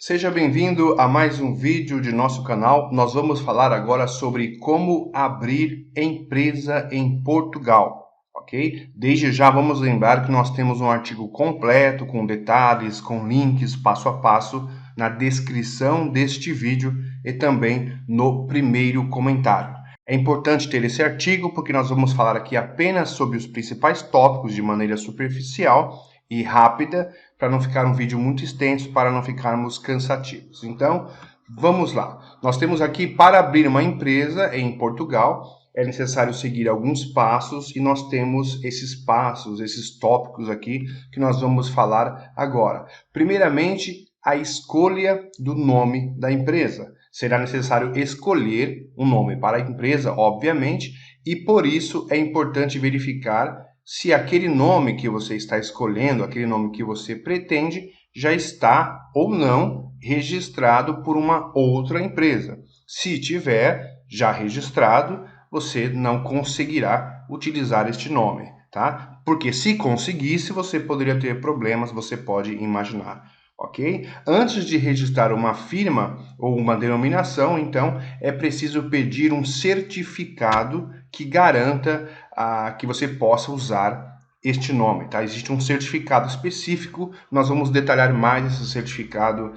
Seja bem-vindo a mais um vídeo de nosso canal. Nós vamos falar agora sobre como abrir empresa em Portugal, ok? Desde já vamos lembrar que nós temos um artigo completo com detalhes, com links passo a passo na descrição deste vídeo e também no primeiro comentário. É importante ter esse artigo porque nós vamos falar aqui apenas sobre os principais tópicos de maneira superficial e rápida, para não ficar um vídeo muito extenso, para não ficarmos cansativos. Então, vamos lá. Nós temos aqui, para abrir uma empresa em Portugal, é necessário seguir alguns passos e nós temos esses passos, esses tópicos aqui que nós vamos falar agora. Primeiramente, a escolha do nome da empresa. Será necessário escolher um nome para a empresa, obviamente, e por isso é importante verificar se aquele nome que você está escolhendo, aquele nome que você pretende, já está ou não registrado por uma outra empresa. Se tiver já registrado, você não conseguirá utilizar este nome, tá? Porque se conseguisse, você poderia ter problemas, você pode imaginar. Ok? Antes de registrar uma firma ou uma denominação, então, é preciso pedir um certificado que garanta que você possa usar este nome, tá? Existe um certificado específico, nós vamos detalhar mais esse certificado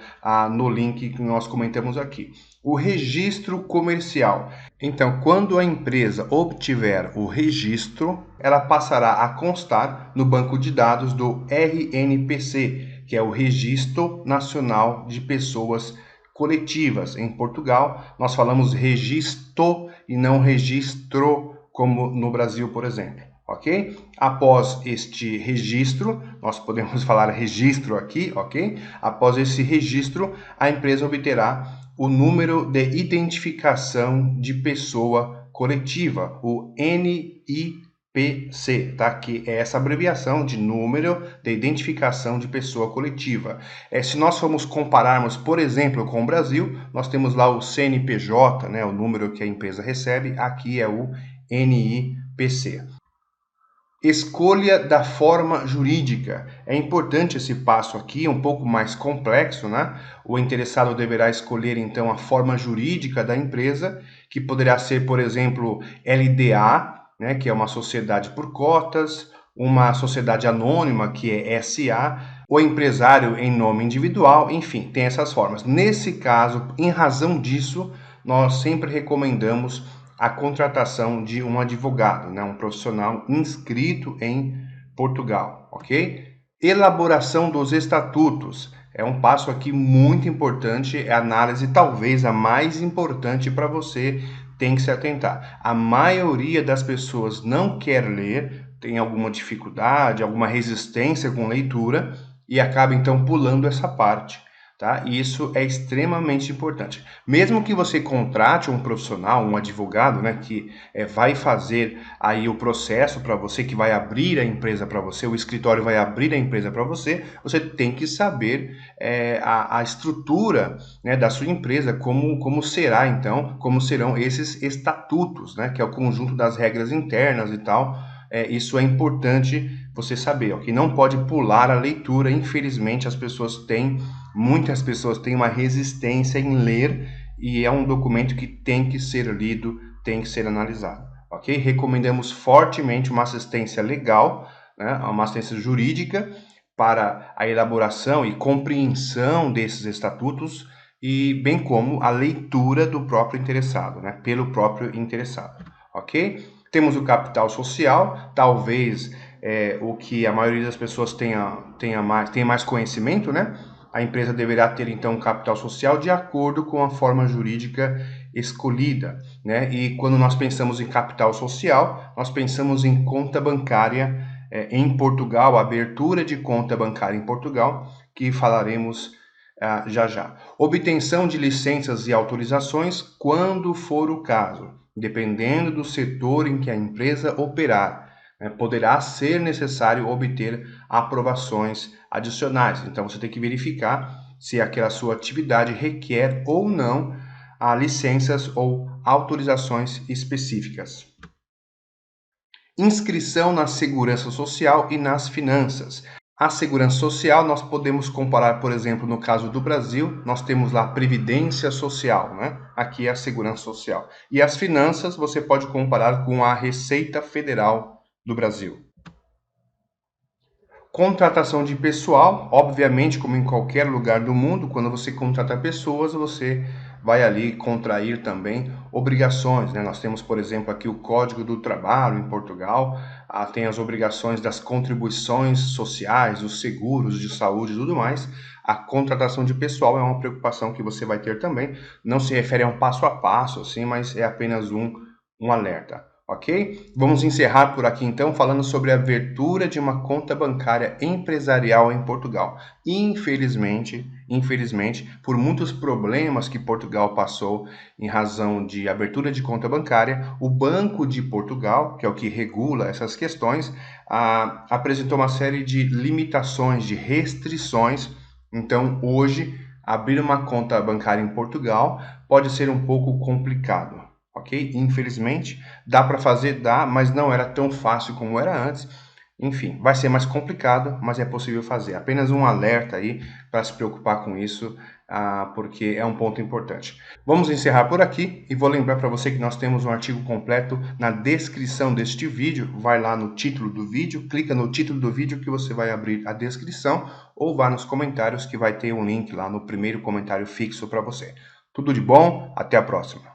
no link que nós comentamos aqui. O registro comercial. Então, quando a empresa obtiver o registro, ela passará a constar no banco de dados do RNPC, que é o Registro Nacional de Pessoas Coletivas. Em Portugal, nós falamos registro e não registro, como no Brasil, por exemplo. Ok? Após este registro, nós podemos falar registro aqui, ok? Após esse registro, a empresa obterá o número de identificação de pessoa coletiva, o NIPC, tá? Que é essa abreviação de número de identificação de pessoa coletiva. Se nós formos compararmos, por exemplo, com o Brasil, nós temos lá o CNPJ, né? O número que a empresa recebe, aqui é o NIPC. Escolha da forma jurídica. É importante esse passo aqui, um pouco mais complexo, né? O interessado deverá escolher, então, a forma jurídica da empresa, que poderá ser, por exemplo, LDA, né? Que é uma sociedade por cotas, uma sociedade anônima, que é SA, o empresário em nome individual, enfim, tem essas formas. Nesse caso, em razão disso, nós sempre recomendamos a contratação de um advogado, né, um profissional inscrito em Portugal, ok? Elaboração dos estatutos é um passo aqui muito importante, é a análise talvez a mais importante para você, tem que se atentar. A maioria das pessoas não quer ler, tem alguma dificuldade, alguma resistência com leitura e acaba então pulando essa parte. Tá? E isso é extremamente importante. Mesmo que você contrate um profissional, um advogado, né, que vai fazer aí o processo para você, que vai abrir a empresa para você, o escritório vai abrir a empresa para você, você tem que saber a estrutura, né, da sua empresa, como será então, como serão esses estatutos, né, que é o conjunto das regras internas e tal. Isso é importante você saber, ok? Não pode pular a leitura, infelizmente muitas pessoas têm uma resistência em ler e é um documento que tem que ser lido, tem que ser analisado, ok? Recomendamos fortemente uma assistência legal, né, uma assistência jurídica para a elaboração e compreensão desses estatutos e bem como a leitura do próprio interessado, né, pelo próprio interessado, ok? Temos o capital social, talvez o que a maioria das pessoas tenha mais conhecimento, né? A empresa deverá ter, então, um capital social de acordo com a forma jurídica escolhida, né? E quando nós pensamos em capital social, nós pensamos em conta bancária em Portugal, abertura de conta bancária em Portugal, que falaremos já já. Obtenção de licenças e autorizações quando for o caso, dependendo do setor em que a empresa operar. Poderá ser necessário obter aprovações adicionais. Então, você tem que verificar se aquela sua atividade requer ou não licenças ou autorizações específicas. Inscrição na Segurança Social e nas finanças. A segurança social, nós podemos comparar, por exemplo, no caso do Brasil, nós temos lá a Previdência Social, né? Aqui é a segurança social. E as finanças, você pode comparar com a Receita Federal do Brasil. Contratação de pessoal, obviamente, como em qualquer lugar do mundo, quando você contrata pessoas, você vai ali contrair também obrigações, né? Nós temos, por exemplo, aqui o Código do Trabalho em Portugal, tem as obrigações das contribuições sociais, os seguros de saúde e tudo mais. A contratação de pessoal é uma preocupação que você vai ter também. Não se refere a um passo a passo, assim, mas é apenas um alerta. Ok? Vamos encerrar por aqui então falando sobre a abertura de uma conta bancária empresarial em Portugal. Infelizmente, por muitos problemas que Portugal passou em razão de abertura de conta bancária, o Banco de Portugal, que é o que regula essas questões, apresentou uma série de limitações, de restrições. Então, hoje, abrir uma conta bancária em Portugal pode ser um pouco complicado. Ok? Infelizmente, dá para fazer, dá, mas não era tão fácil como era antes. Enfim, vai ser mais complicado, mas é possível fazer. Apenas um alerta aí para se preocupar com isso, porque é um ponto importante. Vamos encerrar por aqui e vou lembrar para você que nós temos um artigo completo na descrição deste vídeo. Vai lá no título do vídeo, clica no título do vídeo que você vai abrir a descrição ou vá nos comentários que vai ter um link lá no primeiro comentário fixo para você. Tudo de bom, até a próxima.